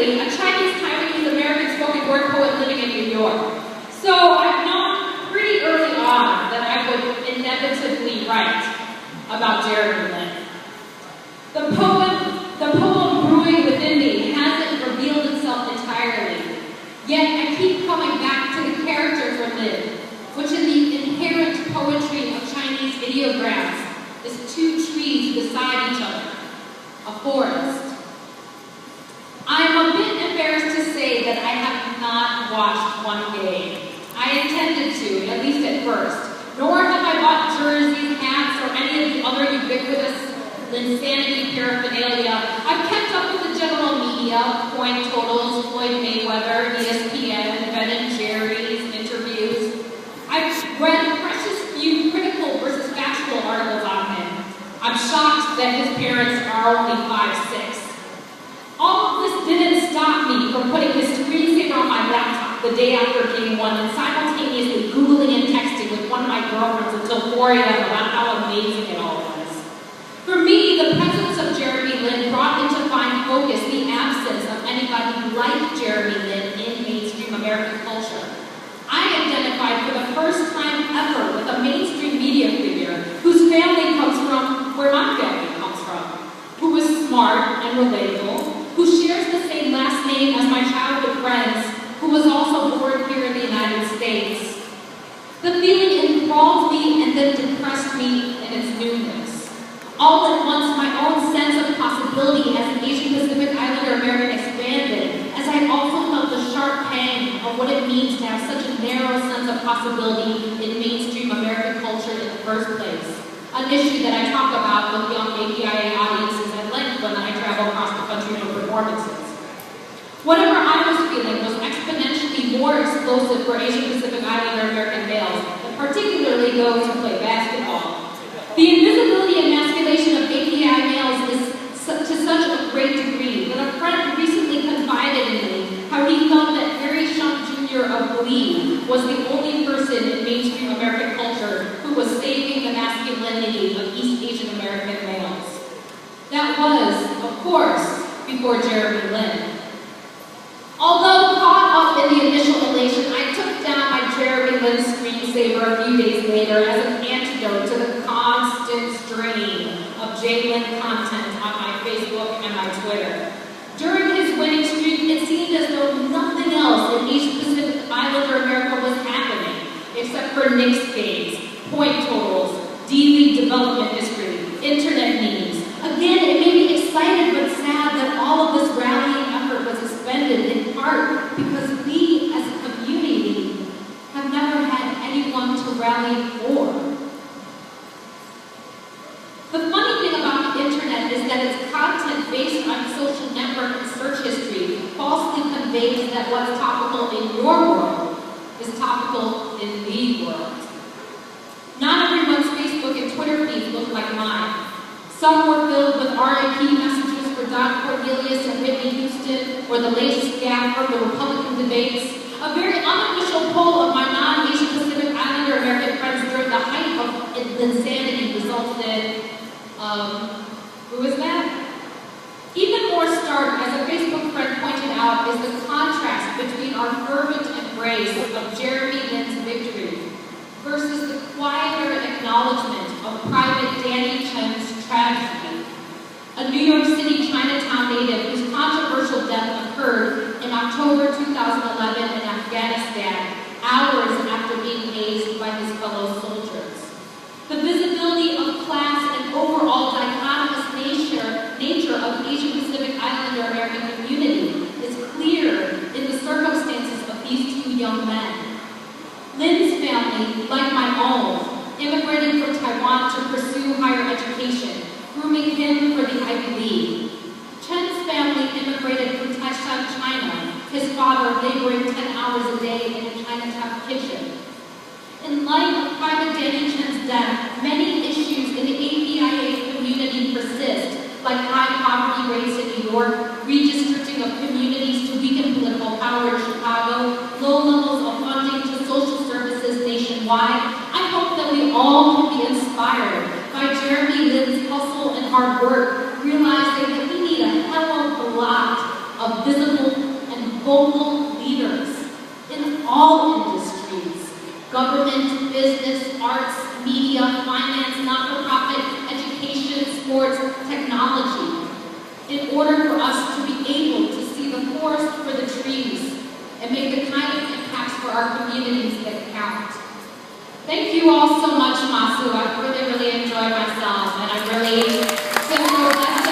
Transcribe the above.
particularly a Chinese-Taiwanese American spoken word poet living in New York. So I've known pretty early on that I would inevitably write about Jeremy Lin. The poem brewing within me hasn't revealed itself entirely, yet I keep coming back to the character for Lin, which in the inherent poetry of Chinese ideograms is two trees beside each other, a forest. I am a bit embarrassed to say that I have not watched one game. I intended to, at least at first, nor have I bought jerseys, hats, or any of the other ubiquitous Linsanity paraphernalia. I've kept up with the general media, point totals, Floyd Mayweather, ESPN, Ben & Jerry's, interviews. I've read precious few critical versus factual articles on him. I'm shocked that his parents are only 5'6". All of this didn't stop me from putting his screensaver on my laptop the day after Game 1 and simultaneously Googling and texting with one of my girlfriends until 4 a.m. about how amazing it all was. For me, the presence of Jeremy Lin brought into fine focus the absence of anybody like Jeremy Lin in mainstream American culture. I identified for the first time ever with a mainstream media figure whose family comes from where my family comes from, who is smart and relatable, who shares the same last name as my childhood friends, who was also born here in the United States. The feeling enthralled me and then depressed me in its newness. All at once, my own sense of possibility as an Asian Pacific Islander American expanded, as I also felt the sharp pang of what it means to have such a narrow sense of possibility in mainstream American culture in the first place, an issue that I talk about with young APIA audiences at length when I travel across the country for performances. Whatever I was feeling was exponentially more explosive for Asian Pacific Islander American males, and particularly those who play basketball. The invisibility and emasculation of API males is to such a great degree that a friend recently confided in me how he felt that Harry Shum Jr. of Glee was the only person in mainstream American culture who was saving the masculinity of East Asian American males. That was, of course, before Jeremy Lin. Although caught up in the initial elation, I took down my Jeremy Lin screensaver a few days later as an antidote to the constant stream of J-Lin content on my Facebook and my Twitter. During his winning streak, it seemed as though nothing else in East Pacific Islander America was happening, except for Knicks games, point totals, D-League development history, internet memes. Again, it made me excited but sad that all of this rallying effort was suspended in part because we, as a community, have never had anyone to rally for. The funny thing about the internet is that its content based on social network and search history falsely conveys that what's topical in your world is topical in the world. Not everyone's Facebook and Twitter feeds look like mine. Some were filled with RIP messages for Don Cornelius and Whitney Houston, or the latest gaffe from the Republican debates. A very unofficial poll of my non-Asian Pacific Islander American friends during the height of insanity resulted in, who is that? Even more stark, as a Facebook friend pointed out, is the contrast between our fervent embrace of Jeremy Lin's victory versus the quieter acknowledgement of Private Danny Chen's tragedy. A New York City Chinatown native whose controversial death occurred in October 2011 in Afghanistan, hours after being hazed by his fellow soldiers. The visibility of class and overall dichotomous nature of the Asian Pacific Islander American community is clear in the circumstances of these two young men. Lin's family, like my own, immigrated from Taiwan to pursue higher education, grooming him for the Ivy League. Chen's family immigrated from Taishan, China, his father laboring 10 hours a day in a Chinatown kitchen. In light of Private Danny Chen's death, many issues in the APIA community persist, like high poverty rates in New York, redistricting of communities to weaken political power in Chicago, low levels of funding to social services nationwide. I hope that we all can be inspired by Jeremy Lin's hustle and hard work, realizing that we need a hell of a lot of visible vocal leaders in all industries, government, business, arts, media, finance, not-for-profit, education, sports, technology, in order for us to be able to see the forest for the trees and make the kind of impacts for our communities that count. Thank you all so much, MAASU. I've really enjoyed myself, and I really feel so blessed